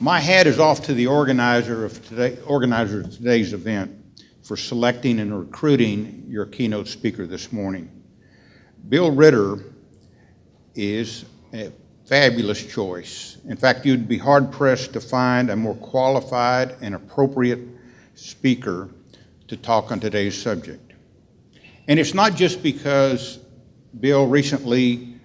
My hat is off to the organizer of today's event for selecting and recruiting your keynote speaker this morning. Bill Ritter is a fabulous choice. In fact, you'd be hard-pressed to find a more qualified and appropriate speaker to talk on today's subject. And it's not just because Bill recently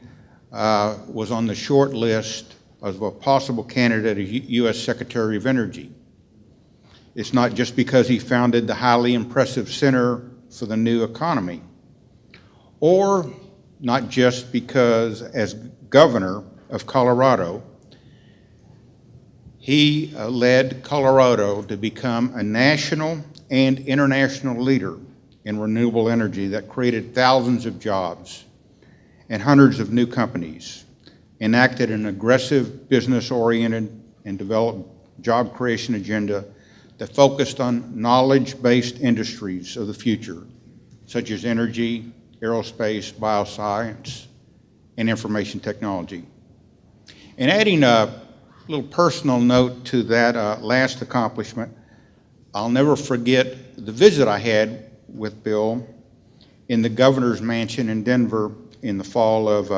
was on the short list of a possible candidate as U.S. Secretary of Energy. It's not just because he founded the highly impressive Center for the New Economy, or not just because, as governor of Colorado, he led Colorado to become a national and international leader in renewable energy that created thousands of jobs and hundreds of new companies, enacted an aggressive business-oriented and developed job creation agenda that focused on knowledge-based industries of the future, such as energy, aerospace, bioscience, and information technology. And adding a little personal note to that last accomplishment, I'll never forget the visit I had with Bill in the governor's mansion in Denver in the fall of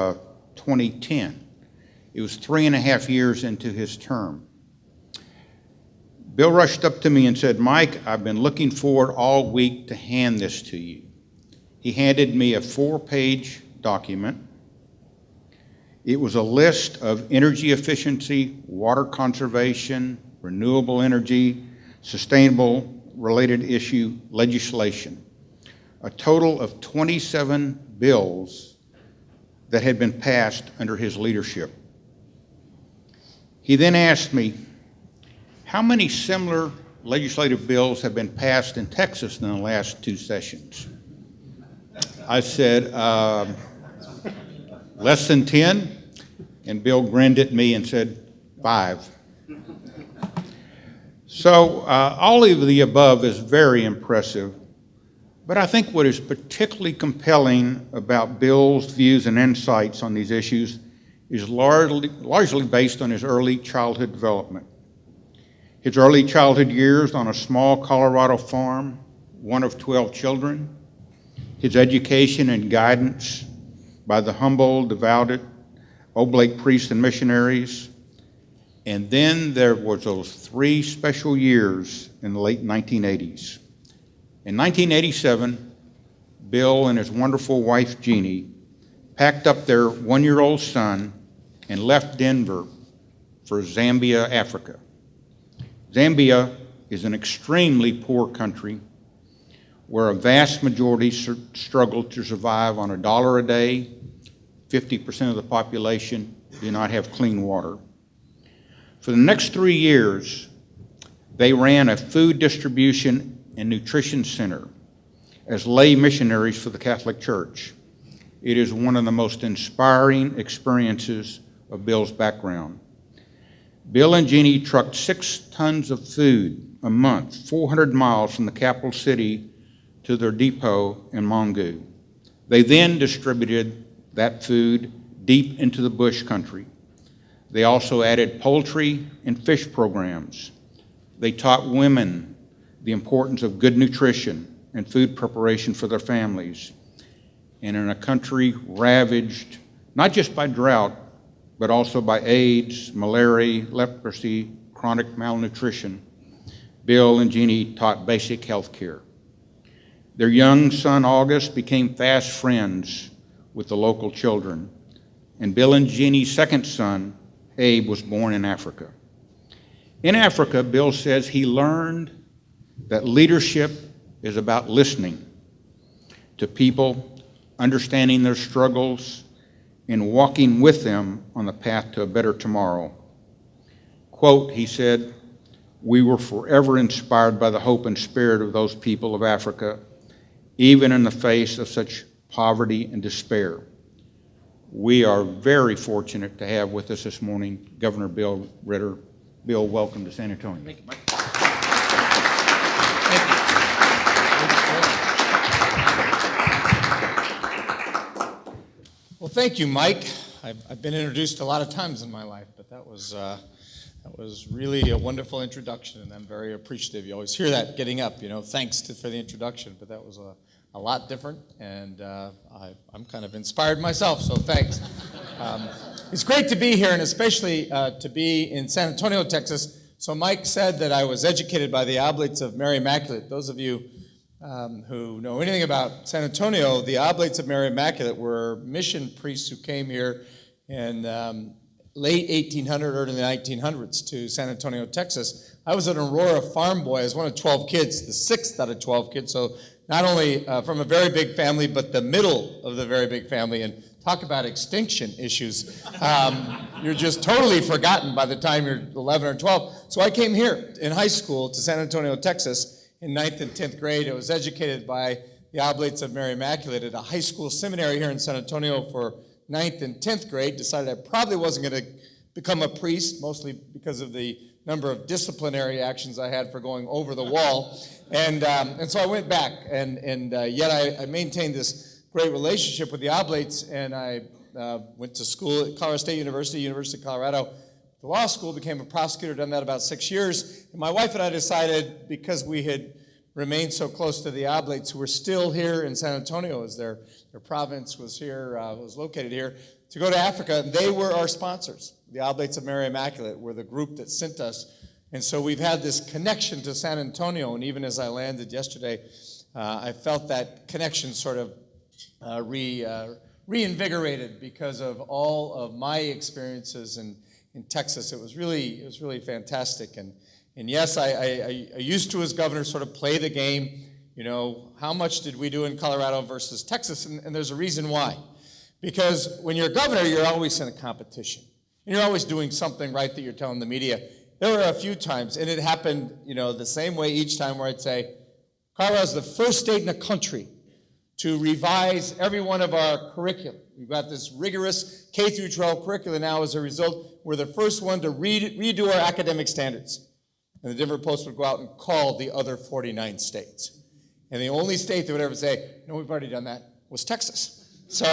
2010. It was 3.5 years into his term. Bill rushed up to me and said, "Mike, I've been looking forward all week to hand this to you." He handed me a 4-page document. It was a list of energy efficiency, water conservation, renewable energy, sustainable related issue legislation, a total of 27 bills that had been passed under his leadership. He then asked me, how many similar legislative bills have been passed in Texas in the last 2 sessions? I said, less than 10, and Bill grinned at me and said, 5. So all of the above is very impressive, but I think what is particularly compelling about Bill's views and insights on these issues is largely based on his early childhood development. His early childhood years on a small Colorado farm, one of 12 children, his education and guidance by the humble, devout Oblate priests and missionaries, and then there was those 3 special years in the late 1980s. In 1987, Bill and his wonderful wife, Jeannie, packed up their 1-year-old son and left Denver for Zambia, Africa. Zambia is an extremely poor country where a vast majority struggle to survive on $1 a day. 50% of the population do not have clean water. For the next 3 years, they ran a food distribution and nutrition center as lay missionaries for the Catholic Church. It is one of the most inspiring experiences of Bill's background. Bill and Jeannie trucked 6 tons of food a month, 400 miles from the capital city to their depot in Mongu. They then distributed that food deep into the bush country. They also added poultry and fish programs. They taught women the importance of good nutrition and food preparation for their families. And in a country ravaged not just by drought, but also by AIDS, malaria, leprosy, chronic malnutrition, Bill and Jeannie taught basic health care. Their young son, August, became fast friends with the local children. And Bill and Jeannie's second son, Abe, was born in Africa. In Africa, Bill says he learned that leadership is about listening to people, understanding their struggles, and walking with them on the path to a better tomorrow. Quote, he said, "We were forever inspired by the hope and spirit of those people of Africa, even in the face of such poverty and despair." We are very fortunate to have with us this morning Governor Bill Ritter. Bill, welcome to San Antonio. Thank you, Mike. Well, thank you, Mike. I've been introduced a lot of times in my life, but that was That was really a wonderful introduction, and I'm very appreciative. You always hear that getting up, thanks for the introduction, but that was a lot different, and I'm kind of inspired myself, so thanks. It's great to be here, and especially to be in San Antonio, Texas. So Mike said that I was educated by the Oblates of Mary Immaculate. Those of you who know anything about San Antonio, the Oblates of Mary Immaculate were mission priests who came here in late 1800, early 1900s to San Antonio, Texas. I was an Aurora farm boy. I was one of 12 kids, the sixth out of 12 kids, so not only from a very big family, but the middle of the very big family. And talk about extinction issues. You're just totally forgotten by the time you're 11 or 12. So I came here in high school to San Antonio, Texas in 9th and 10th grade. I was educated by the Oblates of Mary Immaculate at a high school seminary here in San Antonio for 9th and 10th grade. Decided I probably wasn't going to become a priest, mostly because of the number of disciplinary actions I had for going over the wall. And so I went back, and yet I maintained this great relationship with the Oblates, and I went to school at Colorado State University, University of Colorado, the law school, became a prosecutor, done that about 6 years. And my wife and I decided, because we had remained so close to the Oblates, who were still here in San Antonio, as their province was here, was located here, to go to Africa. And they were our sponsors. The Oblates of Mary Immaculate were the group that sent us. And so we've had this connection to San Antonio, and even as I landed yesterday, I felt that connection sort of reinvigorated because of all of my experiences in Texas. It was really fantastic. And yes, I used to, as governor, sort of play the game. How much did we do in Colorado versus Texas? And there's a reason why. Because when you're governor, you're always in a competition. And you're always doing something right that you're telling the media. There were a few times, and it happened, the same way each time, where I'd say, Colorado's the first state in the country to revise every one of our curriculum. We've got this rigorous K through 12 curriculum now. As a result, we're the first one to redo our academic standards. And the Denver Post would go out and call the other 49 states. And the only state that would ever say, no, we've already done that, was Texas. So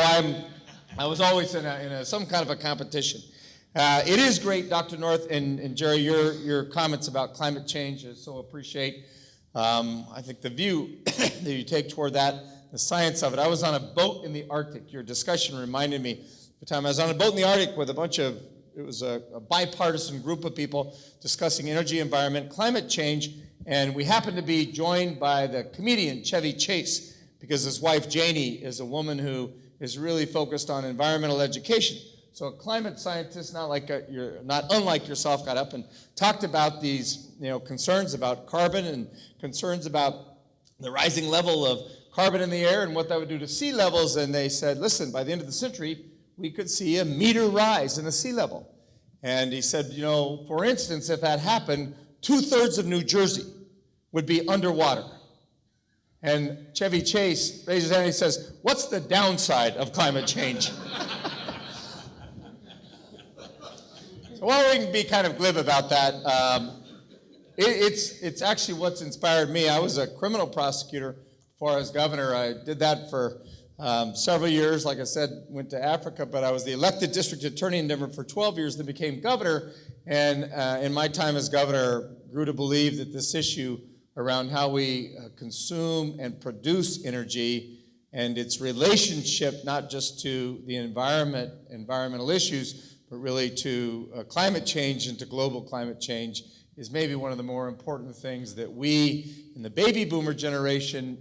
I was always in some kind of a competition. It is great, Dr. North and Jerry, your comments about climate change is so appreciate. I think the view that you take toward that, the science of it. I was on a boat in the Arctic. Your discussion reminded me the time I was on a boat in the Arctic with it was a bipartisan group of people discussing energy, environment, climate change, and we happened to be joined by the comedian Chevy Chase, because his wife Janie is a woman who is really focused on environmental education. So a climate scientist, not unlike yourself, got up and talked about these concerns about carbon and concerns about the rising level of carbon in the air and what that would do to sea levels. And they said, listen, by the end of the century, we could see a meter rise in the sea level. And he said, for instance, if that happened, 2/3 of New Jersey would be underwater. And Chevy Chase raises his hand and he says, what's the downside of climate change? So while we can be kind of glib about that, it's actually what's inspired me. I was a criminal prosecutor before I was governor. I did that for several years. Like I said, went to Africa, but I was the elected district attorney in Denver for 12 years, then became governor. And in my time as governor, grew to believe that this issue around how we consume and produce energy and its relationship not just to the environmental issues, but really to climate change and to global climate change is maybe one of the more important things that we in the baby boomer generation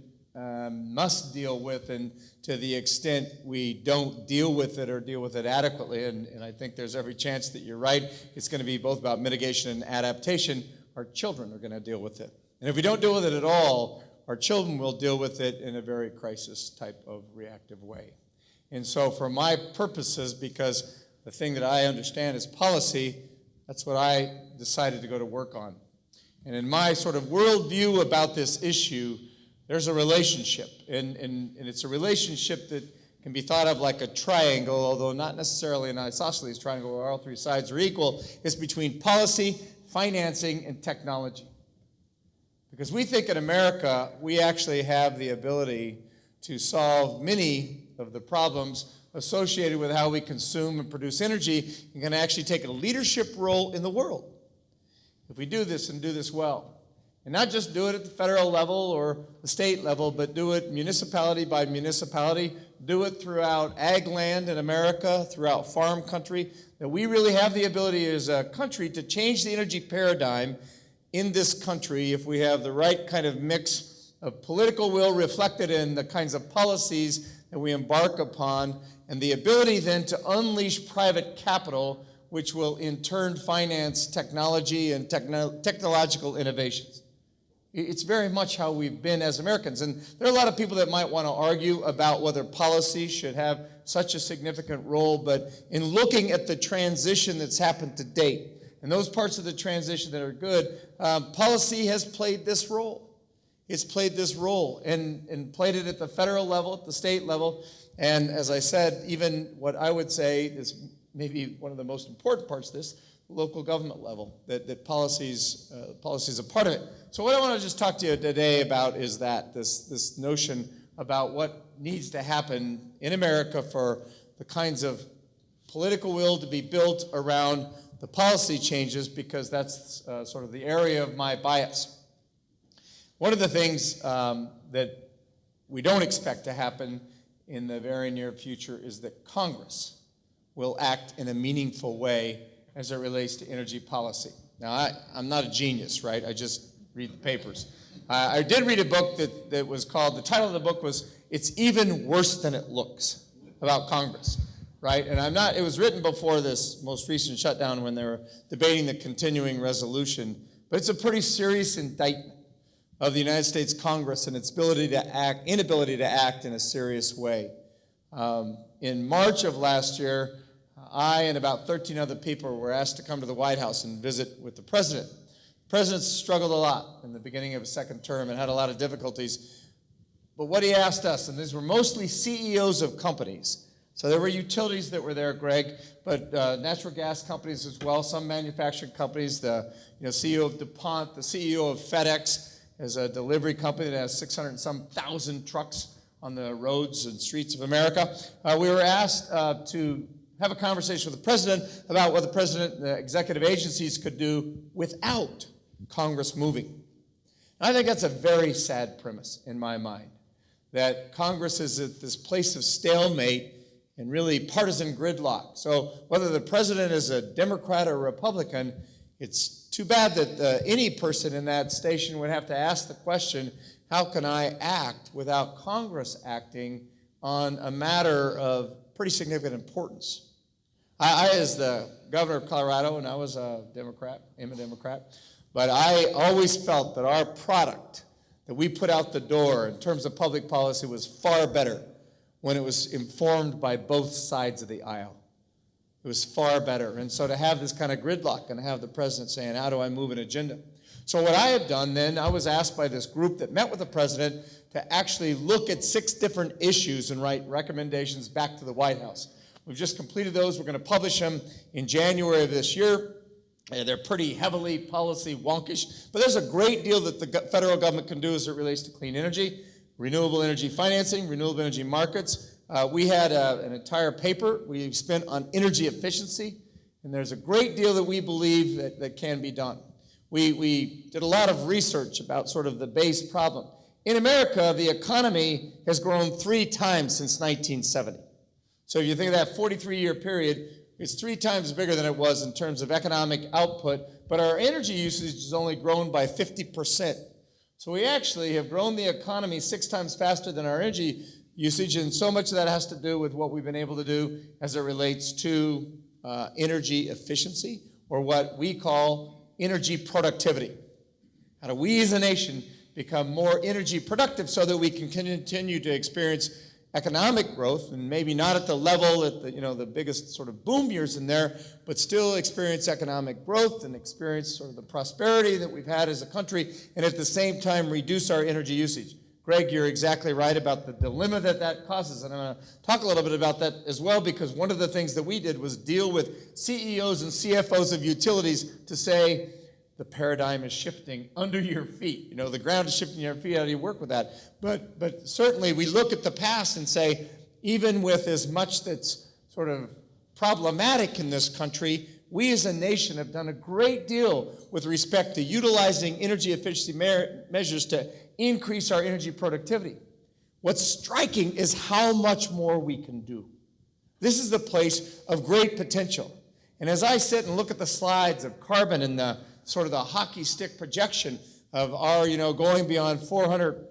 must deal with, and to the extent we don't deal with it or deal with it adequately, and I think there's every chance that you're right, it's going to be both about mitigation and adaptation, our children are going to deal with it. And if we don't deal with it at all, our children will deal with it in a very crisis type of reactive way. And so for my purposes, because the thing that I understand is policy, that's what I decided to go to work on. And in my sort of worldview about this issue, there's a relationship, and it's a relationship that can be thought of like a triangle, although not necessarily an isosceles triangle where all three sides are equal. It's between policy, financing, and technology. Because we think in America, we actually have the ability to solve many of the problems associated with how we consume and produce energy, and can actually take a leadership role in the world. if we do this and do this well. And not just do it at the federal level or the state level, but do it municipality by municipality, do it throughout ag land in America, throughout farm country, that we really have the ability as a country to change the energy paradigm in this country if we have the right kind of mix of political will reflected in the kinds of policies that we embark upon, and the ability then to unleash private capital, which will in turn finance technology and technological innovations. It's very much how we've been as Americans. And there are a lot of people that might want to argue about whether policy should have such a significant role, but in looking at the transition that's happened to date, and those parts of the transition that are good, policy has played this role. It's played this role and played it at the federal level, at the state level, and as I said, even what I would say is maybe one of the most important parts of this, local government level, that policy's a part of it. So what I want to just talk to you today about is that, this notion about what needs to happen in America for the kinds of political will to be built around the policy changes, because that's sort of the area of my bias. One of the things that we don't expect to happen in the very near future is that Congress will act in a meaningful way as it relates to energy policy. Now, I'm not a genius, right? I just read the papers. I did read a book that was called, the title of the book was, "It's Even Worse Than It Looks," about Congress, right? And it was written before this most recent shutdown when they were debating the continuing resolution, but it's a pretty serious indictment of the United States Congress and its inability to act in a serious way. In March of last year, I and about 13 other people were asked to come to the White House and visit with the president. The president struggled a lot in the beginning of his second term and had a lot of difficulties. But what he asked us, and these were mostly CEOs of companies, so there were utilities that were there, Greg, but natural gas companies as well, some manufacturing companies, the CEO of DuPont, the CEO of FedEx, as a delivery company that has 600 and some thousand trucks on the roads and streets of America. We were asked to have a conversation with the president about what the president and the executive agencies could do without Congress moving. And I think that's a very sad premise in my mind, that Congress is at this place of stalemate and really partisan gridlock. So whether the president is a Democrat or Republican, it's too bad that any person in that station would have to ask the question, how can I act without Congress acting on a matter of pretty significant importance? I, as the governor of Colorado, and I was a Democrat, but I always felt that our product that we put out the door in terms of public policy was far better when it was informed by both sides of the aisle. It was far better. And so to have this kind of gridlock and have the president saying, how do I move an agenda? So what I have done then, I was asked by this group that met with the president to actually look at 6 different issues and write recommendations back to the White House. We've just completed those. We're going to publish them in January of this year. They're pretty heavily policy wonkish, but there's a great deal that the federal government can do as it relates to clean energy, renewable energy financing, renewable energy markets. We had an entire paper we spent on energy efficiency, and there's a great deal that we believe that can be done. We did a lot of research about sort of the base problem. In America, the economy has grown 3 times since 1970. So if you think of that 43-year period, it's 3 times bigger than it was in terms of economic output, but our energy usage has only grown by 50%. So we actually have grown the economy 6 times faster than our energy usage, and so much of that has to do with what we've been able to do as it relates to energy efficiency, or what we call energy productivity. How do we as a nation become more energy productive so that we can continue to experience economic growth, and maybe not at the level that the biggest sort of boom years in there, but still experience economic growth and experience sort of the prosperity that we've had as a country, and at the same time reduce our energy usage. Greg, you're exactly right about the dilemma that causes, and I'm going to talk a little bit about that as well, because one of the things that we did was deal with CEOs and CFOs of utilities to say, the paradigm is shifting under your feet. The ground is shifting under your feet. How do you work with that? But certainly we look at the past and say, even with as much that's sort of problematic in this country, we as a nation have done a great deal with respect to utilizing energy efficiency measures to increase our energy productivity. What's striking is how much more we can do. This is the place of great potential. And as I sit and look at the slides of carbon and the sort of the hockey stick projection of our, going beyond 400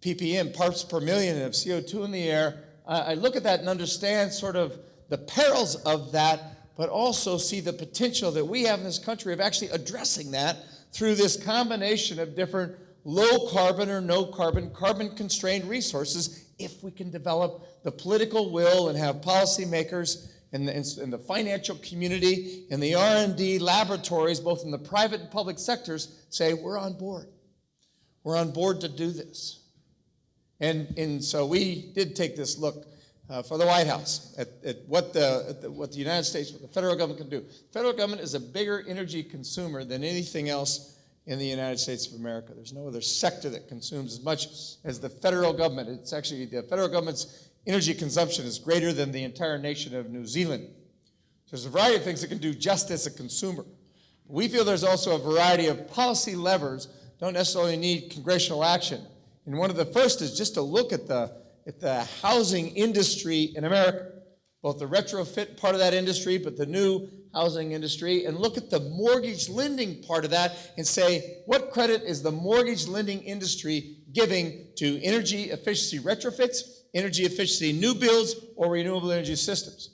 ppm, parts per million of CO2 in the air, I look at that and understand sort of the perils of that, but also see the potential that we have in this country of actually addressing that through this combination of different low carbon or no carbon, carbon constrained resources, if we can develop the political will and have policymakers and the financial community and the R&D laboratories, both in the private and public sectors, say, we're on board. We're on board to do this. And so we did take this look for the White House at what the United States, what the federal government can do. The federal government is a bigger energy consumer than anything else in the United States of America. There's no other sector that consumes as much as the federal government. It's actually, the federal government's energy consumption is greater than the entire nation of New Zealand. There's a variety of things it can do just as a consumer. We feel there's also a variety of policy levers, don't necessarily need congressional action. And one of the first is just to look at the housing industry in America, both the retrofit part of that industry, but the new housing industry, and look at the mortgage lending part of that and say, what credit is the mortgage lending industry giving to energy efficiency retrofits, energy efficiency new builds, or renewable energy systems?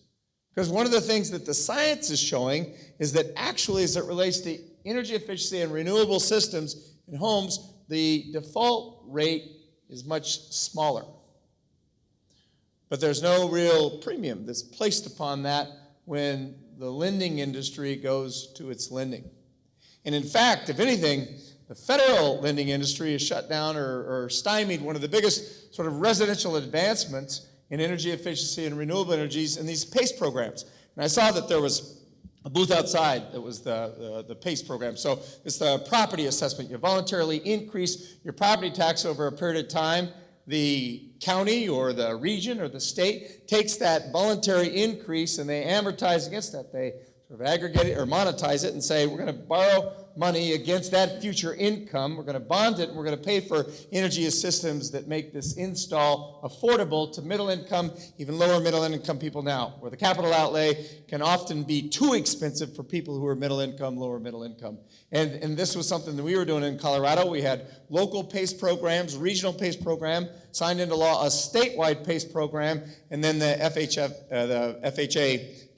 Because one of the things that the science is showing is that actually, as it relates to energy efficiency and renewable systems in homes, the default rate is much smaller. But there's no real premium that's placed upon that when the lending industry goes to its lending. And in fact, if anything, the federal lending industry has shut down or stymied one of the biggest sort of residential advancements in energy efficiency and renewable energies in these PACE programs. And I saw that there was a booth outside that was the PACE program. So it's the property assessment. You voluntarily increase your property tax over a period of time. The county or the region or the state takes that voluntary increase and they amortize against that. They sort of aggregate it or monetize it and say, we're going to borrow money against that future income. We're going to bond it and we're going to pay for energy systems that make this install affordable to middle income, even lower middle income people now, where the capital outlay can often be too expensive for people who are middle income, lower middle income. And this was something that we were doing in Colorado. We had local PACE programs, regional PACE program, signed into law a statewide PACE program, and then the FHA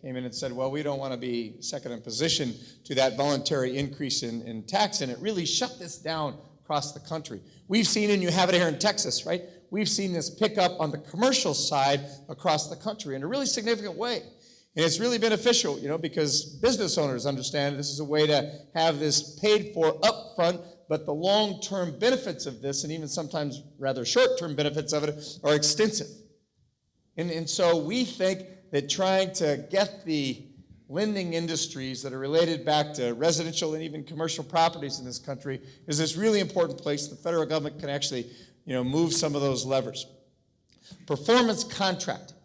came in and said, well, we don't want to be second in position to that voluntary increase in tax, and it really shut this down across the country. We've seen, and you have it here in Texas, right? We've seen this pick up on the commercial side across the country in a really significant way. And it's really beneficial, because business owners understand this is a way to have this paid for upfront, but the long-term benefits of this, and even sometimes rather short-term benefits of it, are extensive. And so we think that trying to get the lending industries that are related back to residential and even commercial properties in this country is this really important place. The federal government can actually, move some of those levers. Performance contracting,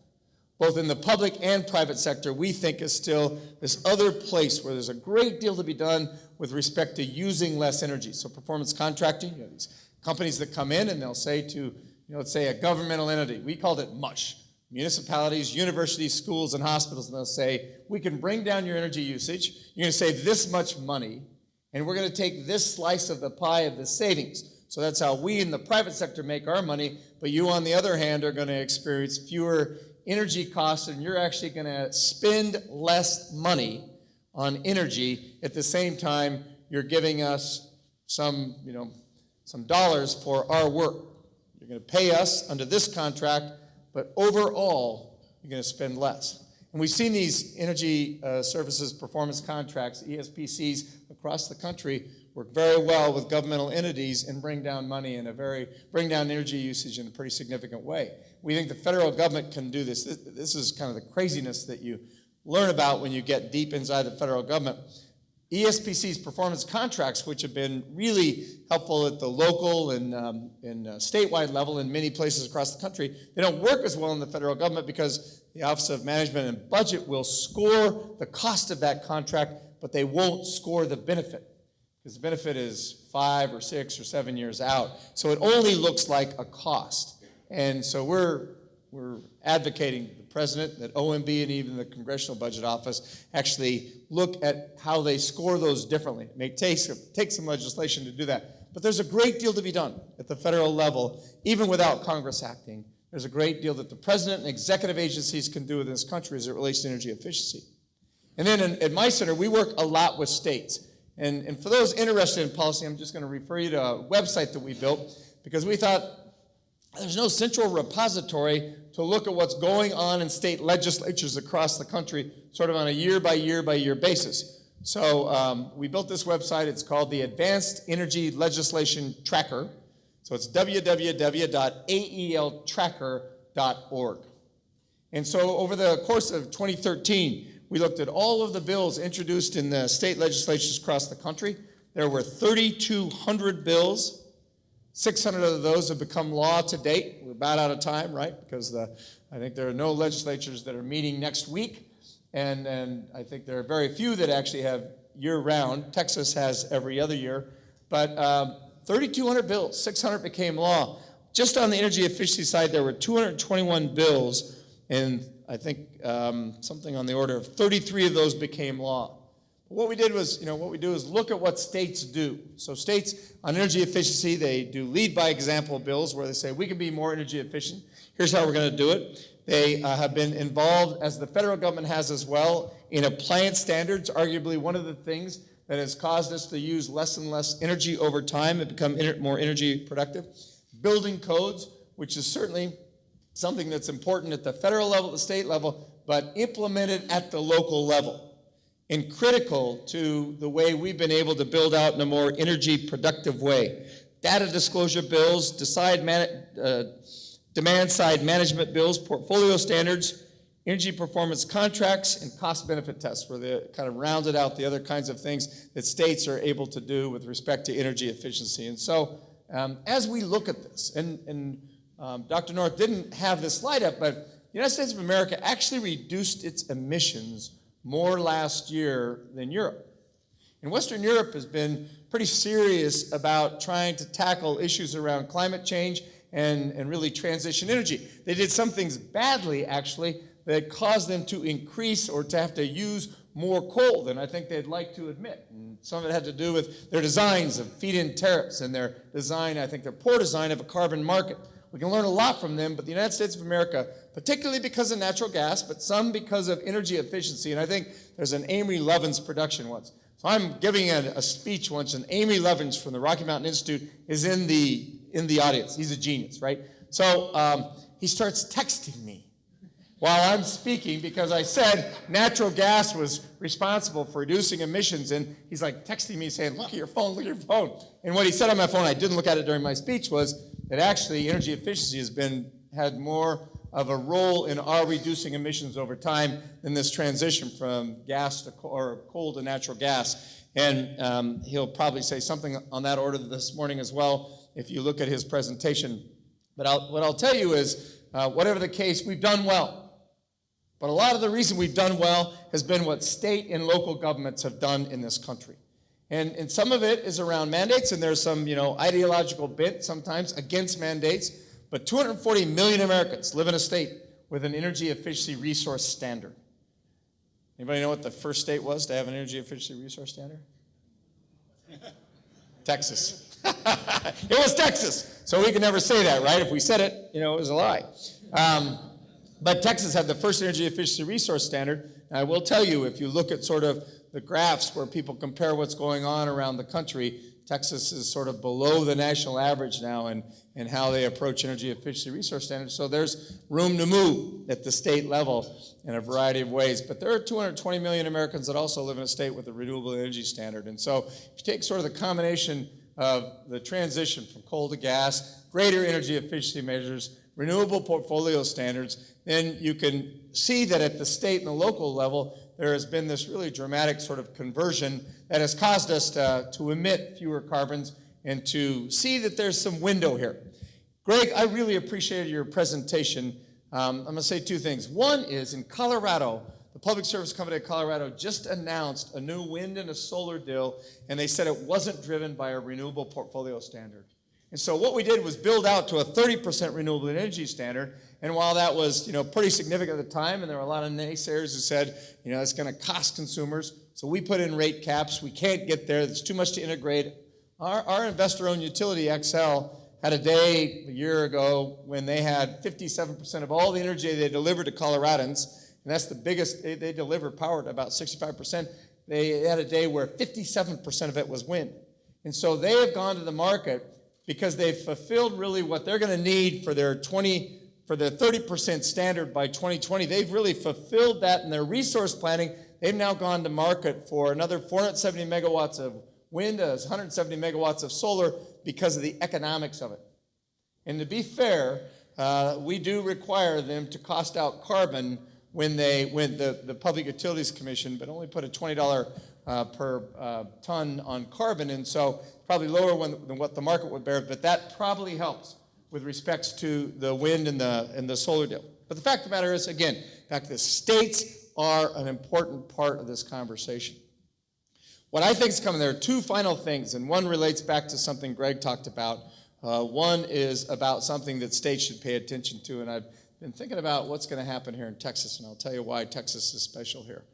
both in the public and private sector, we think is still this other place where there's a great deal to be done with respect to using less energy. So performance contracting, these companies that come in and they'll say to, let's say a governmental entity, we called it MUSH, municipalities, universities, schools, and hospitals, and they'll say, we can bring down your energy usage, you're going to save this much money, and we're going to take this slice of the pie of the savings. So that's how we in the private sector make our money, but you, on the other hand, are going to experience fewer energy costs, and you're actually going to spend less money on energy. At the same time, you're giving us some dollars for our work. You're going to pay us under this contract, but overall, you're going to spend less. And we've seen these energy services performance contracts, ESPCs, across the country work very well with governmental entities and bring down money bring down energy usage in a pretty significant way. We think the federal government can do this. This is kind of the craziness that you learn about when you get deep inside the federal government. ESPC's performance contracts, which have been really helpful at the local and statewide level in many places across the country, they don't work as well in the federal government because the Office of Management and Budget will score the cost of that contract, but they won't score the benefit, because the benefit is 5 or 6 or 7 years out. So it only looks like a cost. And so we're advocating the president, that OMB and even the Congressional Budget Office actually look at how they score those differently. It may take some legislation to do that. But there's a great deal to be done at the federal level, even without Congress acting. There's a great deal that the president and executive agencies can do in this country as it relates to energy efficiency. And then at my center, we work a lot with states. And for those interested in policy, I'm just going to refer you to a website that we built, because we thought there's no central repository to look at what's going on in state legislatures across the country, sort of on a year-by-year basis. So we built this website. It's called the Advanced Energy Legislation Tracker. So it's www.aeltracker.org. And so over the course of 2013, we looked at all of the bills introduced in the state legislatures across the country. There were 3,200 bills. 600 of those have become law to date. We're about out of time, right? Because I think there are no legislatures that are meeting next week. And I think there are very few that actually have year-round. Texas has every other year. But 3,200 bills, 600 became law. Just on the energy efficiency side, there were 221 bills, and I think something on the order of 33 of those became law. What we did was, what we do is look at what states do. So states on energy efficiency, they do lead by example bills where they say, we can be more energy efficient. Here's how we're going to do it. They have been involved, as the federal government has as well, in appliance standards, arguably one of the things that has caused us to use less and less energy over time and become more energy productive. Building codes, which is certainly something that's important at the federal level, the state level, but implemented at the local level. And critical to the way we've been able to build out in a more energy productive way. Data disclosure bills, demand-side management bills, portfolio standards, energy performance contracts, and cost-benefit tests, where they kind of rounded out the other kinds of things that states are able to do with respect to energy efficiency. And so as we look at this, and Dr. North didn't have this slide up, but the United States of America actually reduced its emissions more last year than Europe. And Western Europe has been pretty serious about trying to tackle issues around climate change and really transition energy. They did some things badly, actually, that caused them to increase or to have to use more coal than I think they'd like to admit. And some of it had to do with their designs of feed-in tariffs and their design, I think their poor design of a carbon market. We can learn a lot from them, but the United States of America, particularly because of natural gas, but some because of energy efficiency, and I think there's an Amory Lovins production once. So I'm giving a speech once, and Amory Lovins from the Rocky Mountain Institute is in the audience. He's a genius, right? So he starts texting me while I'm speaking, because I said natural gas was responsible for reducing emissions, and he's like texting me saying, look at your phone, look at your phone. And what he said on my phone, I didn't look at it during my speech, was that actually energy efficiency has had more of a role in our reducing emissions over time than this transition from gas to coal to natural gas. And he'll probably say something on that order this morning as well if you look at his presentation. But what I'll tell you is, whatever the case, we've done well. But a lot of the reason we've done well has been what state and local governments have done in this country. And some of it is around mandates, and there's some ideological bent sometimes against mandates, but 240 million Americans live in a state with an energy efficiency resource standard. Anybody know what the first state was to have an energy efficiency resource standard? Texas. It was Texas. So we can never say that, right? If we said it, it was a lie. But Texas had the first energy efficiency resource standard. And I will tell you, if you look at sort of the graphs where people compare what's going on around the country, Texas is sort of below the national average now in how they approach energy efficiency resource standards. So there's room to move at the state level in a variety of ways. But there are 220 million Americans that also live in a state with a renewable energy standard. And so if you take sort of the combination of the transition from coal to gas, greater energy efficiency measures, renewable portfolio standards, then you can see that at the state and the local level, there has been this really dramatic sort of conversion that has caused us to emit fewer carbons and to see that there's some window here. Greg, I really appreciated your presentation. I'm going to say two things. One is in Colorado, the Public Service Company of Colorado just announced a new wind and a solar deal, and they said it wasn't driven by a renewable portfolio standard. And so what we did was build out to a 30% renewable energy standard, and while that was pretty significant at the time, and there were a lot of naysayers who said it's going to cost consumers, so we put in rate caps. We can't get there. There's too much to integrate. Our investor-owned utility, XL, had a day a year ago when they had 57% of all the energy they delivered to Coloradans, and that's the biggest. They deliver power to about 65%. They had a day where 57% of it was wind. And so they have gone to the market because they've fulfilled really what they're going to need for their 30% standard by 2020. They've really fulfilled that in their resource planning. They've now gone to market for another 470 megawatts of wind, 170 megawatts of solar because of the economics of it. And to be fair, we do require them to cost out carbon when the Public Utilities Commission, but only put a $20 per ton on carbon, and so probably lower than what the market would bear, but that probably helps with respects to the wind and the solar deal. But the fact of the matter is, again, back to this, states are an important part of this conversation. What I think is coming, there are two final things, and one relates back to something Greg talked about. One is about something that states should pay attention to, and I've been thinking about what's going to happen here in Texas, and I'll tell you why Texas is special here.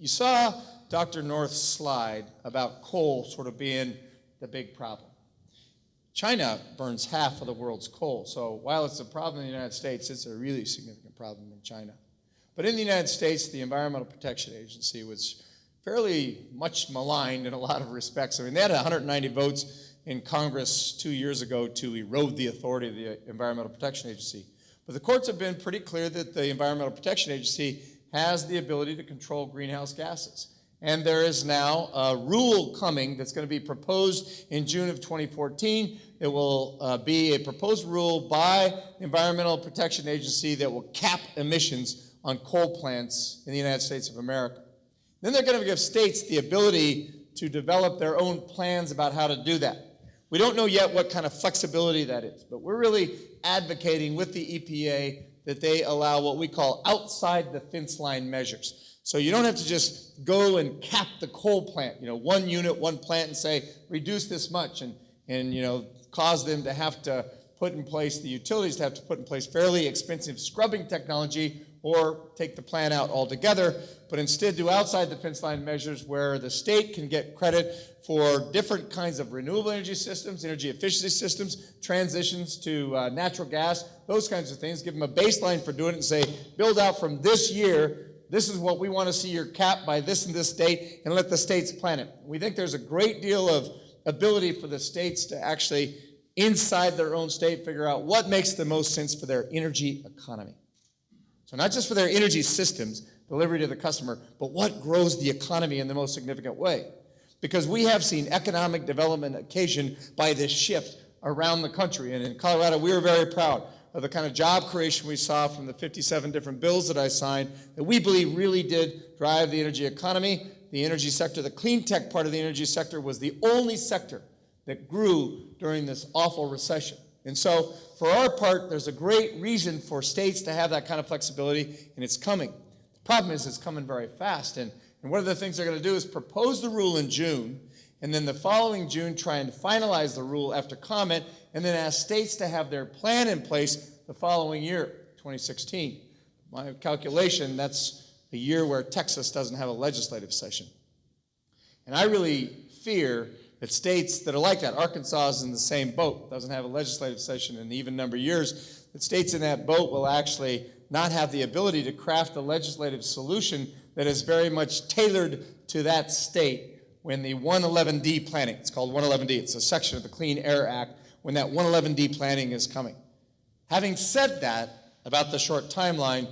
You saw Dr. North's slide about coal sort of being the big problem. China burns half of the world's coal, so while it's a problem in the United States, it's a really significant problem in China. But in the United States, the Environmental Protection Agency was fairly much maligned in a lot of respects. I mean, they had 190 votes in Congress 2 years ago to erode the authority of the Environmental Protection Agency. But the courts have been pretty clear that the Environmental Protection Agency has the ability to control greenhouse gases. And there is now a rule coming that's going to be proposed in June of 2014. It will be a proposed rule by the Environmental Protection Agency that will cap emissions on coal plants in the United States of America. Then they're going to give states the ability to develop their own plans about how to do that. We don't know yet what kind of flexibility that is, but we're really advocating with the EPA that they allow what we call outside the fence line measures. So you don't have to just go and cap the coal plant, one unit, one plant, and say, reduce this much, and cause them to have to put in place, the utilities to have to put in place fairly expensive scrubbing technology or take the plant out altogether, but instead do outside the fence line measures where the state can get credit for different kinds of renewable energy systems, energy efficiency systems, transitions to natural gas, those kinds of things. Give them a baseline for doing it and say, build out from this year, this is what we want to see your cap by this and this date, and let the states plan it. We think there's a great deal of ability for the states to actually, inside their own state, figure out what makes the most sense for their energy economy. So not just for their energy systems, delivery to the customer, but what grows the economy in the most significant way. Because we have seen economic development occasioned by this shift around the country. And in Colorado, we were very proud of the kind of job creation we saw from the 57 different bills that I signed that we believe really did drive the energy economy, the energy sector. The clean tech part of the energy sector was the only sector that grew during this awful recession. And so for our part, there's a great reason for states to have that kind of flexibility, and it's coming. The problem is it's coming very fast. And one of the things they're going to do is propose the rule in June, and then the following June try and finalize the rule after comment, and then ask states to have their plan in place the following year, 2016. My calculation, that's a year where Texas doesn't have a legislative session. And I really fear that states that are like that, Arkansas is in the same boat, doesn't have a legislative session in an even number of years, that states in that boat will actually not have the ability to craft a legislative solution that is very much tailored to that state when the 111D planning, it's called 111D, it's a section of the Clean Air Act, when that 111D planning is coming. Having said that about the short timeline,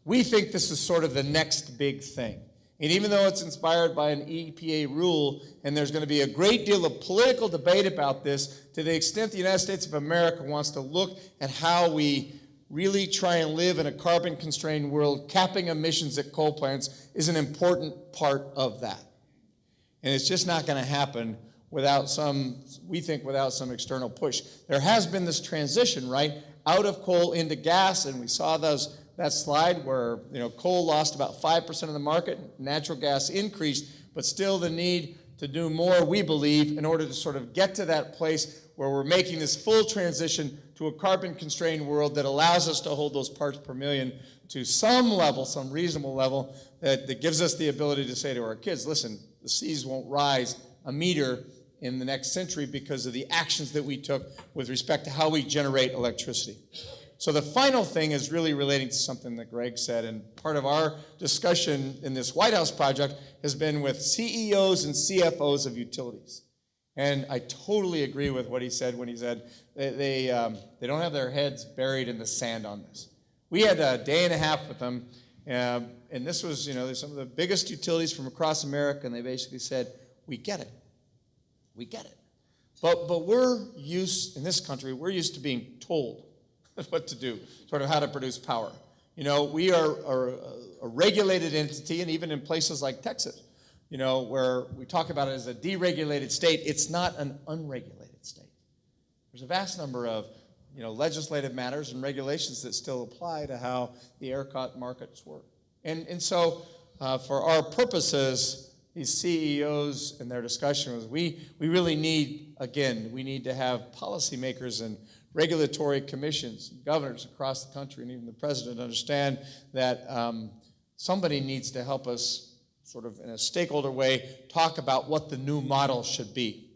we think this is sort of the next big thing. And even though it's inspired by an EPA rule, and there's going to be a great deal of political debate about this, to the extent the United States of America wants to look at how we really try and live in a carbon-constrained world, capping emissions at coal plants is an important part of that. And it's just not going to happen without we think without some external push. There has been this transition, right, out of coal into gas, and we saw that slide where coal lost about 5% of the market, natural gas increased, but still the need to do more, we believe, in order to sort of get to that place where we're making this full transition to a carbon-constrained world that allows us to hold those parts per million to some level, some reasonable level, that gives us the ability to say to our kids, listen, the seas won't rise a meter in the next century because of the actions that we took with respect to how we generate electricity. So the final thing is really relating to something that Greg said, and part of our discussion in this White House project has been with CEOs and CFOs of utilities. And I totally agree with what he said when he said they don't have their heads buried in the sand on this. We had a day and a half with them, and this was, some of the biggest utilities from across America, and they basically said, we get it. We get it. But we're used, in this country, we're used to being told what to do, sort of how to produce power. We are a regulated entity, and even in places like Texas, where we talk about it as a deregulated state, it's not an unregulated state. There's a vast number of legislative matters and regulations that still apply to how the ERCOT markets work. And so for our purposes, these CEOs and their discussion was we really need, again, we need to have policymakers and regulatory commissions, governors across the country, and even the president understand that somebody needs to help us sort of in a stakeholder way talk about what the new model should be.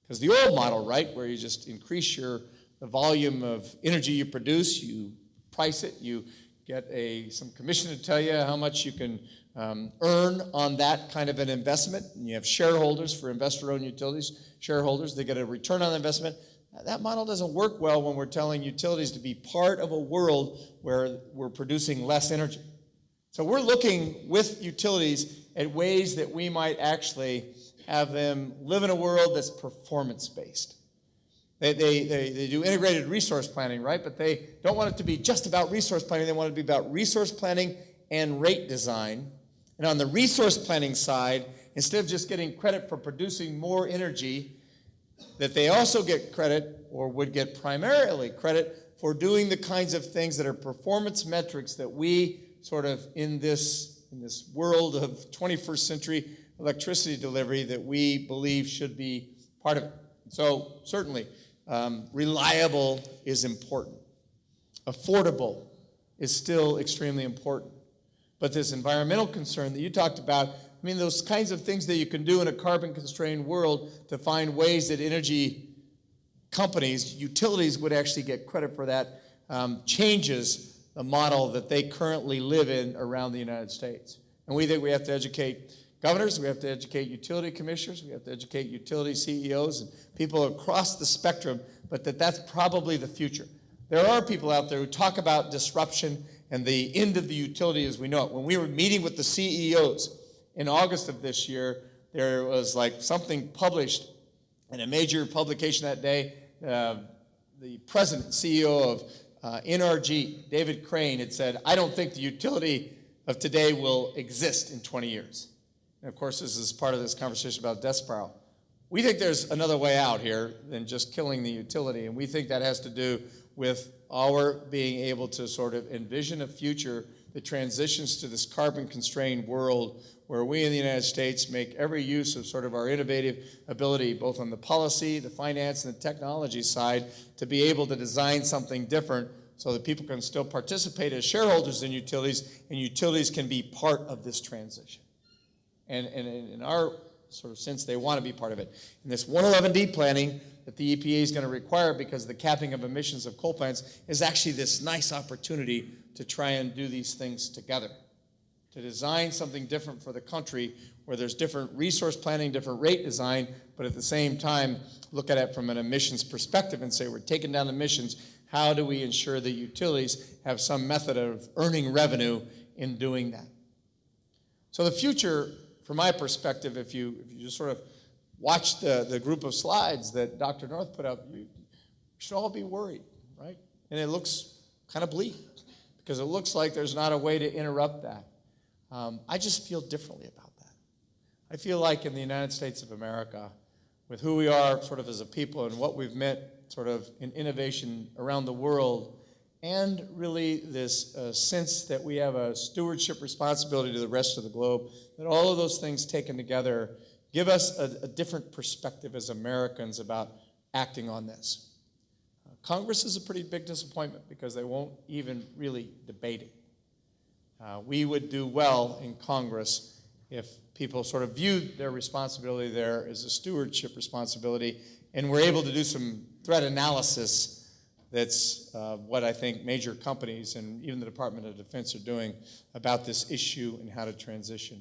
Because the old model, right, where you just increase the volume of energy you produce, you price it, you get some commission to tell you how much you can earn on that kind of an investment, and you have shareholders for investor-owned utilities, shareholders, they get a return on investment. That model doesn't work well when we're telling utilities to be part of a world where we're producing less energy. So we're looking with utilities at ways that we might actually have them live in a world that's performance-based. They do integrated resource planning, right? But they don't want it to be just about resource planning. They want it to be about resource planning and rate design. And on the resource planning side, instead of just getting credit for producing more energy, that they also get credit, or would get primarily credit, for doing the kinds of things that are performance metrics that we sort of in this world of 21st century electricity delivery that we believe should be part of it. So certainly, reliable is important. Affordable is still extremely important. But this environmental concern that you talked about, I mean, those kinds of things that you can do in a carbon-constrained world to find ways that energy companies, utilities would actually get credit for that, changes the model that they currently live in around the United States. And we think we have to educate governors, we have to educate utility commissioners, we have to educate utility CEOs and people across the spectrum, but that's probably the future. There are people out there who talk about disruption and the end of the utility as we know it. When we were meeting with the CEOs in August of this year, there was like something published in a major publication that day. The president, CEO of NRG, David Crane, had said, I don't think the utility of today will exist in 20 years. And of course, this is part of this conversation about death spiral. We think there's another way out here than just killing the utility, and we think that has to do with our being able to sort of envision a future that transitions to this carbon-constrained world where we in the United States make every use of sort of our innovative ability, both on the policy, the finance, and the technology side, to be able to design something different so that people can still participate as shareholders in utilities, and utilities can be part of this transition. And in our sort of sense, they want to be part of it. And this 111D planning that the EPA is going to require because of the capping of emissions of coal plants is actually this nice opportunity to try and do these things together, to design something different for the country where there's different resource planning, different rate design, but at the same time look at it from an emissions perspective and say we're taking down emissions. How do we ensure that utilities have some method of earning revenue in doing that? So the future, from my perspective, if you just sort of watch the group of slides that Dr. North put up, you should all be worried, right? And it looks kind of bleak because it looks like there's not a way to interrupt that. I just feel differently about that. I feel like in the United States of America, with who we are sort of as a people and what we've meant sort of in innovation around the world, and really this sense that we have a stewardship responsibility to the rest of the globe, that all of those things taken together give us a different perspective as Americans about acting on this. Congress is a pretty big disappointment because they won't even really debate it. We would do well in Congress if people sort of viewed their responsibility there as a stewardship responsibility and were able to do some threat analysis. That's what I think major companies and even the Department of Defense are doing about this issue and how to transition.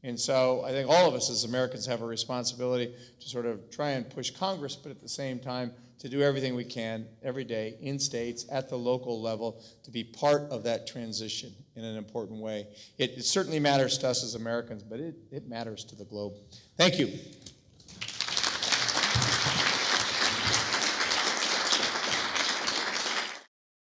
And so I think all of us as Americans have a responsibility to sort of try and push Congress, but at the same time to do everything we can every day in states at the local level to be part of that transition in an important way. It certainly matters to us as Americans, but it matters to the globe. Thank you.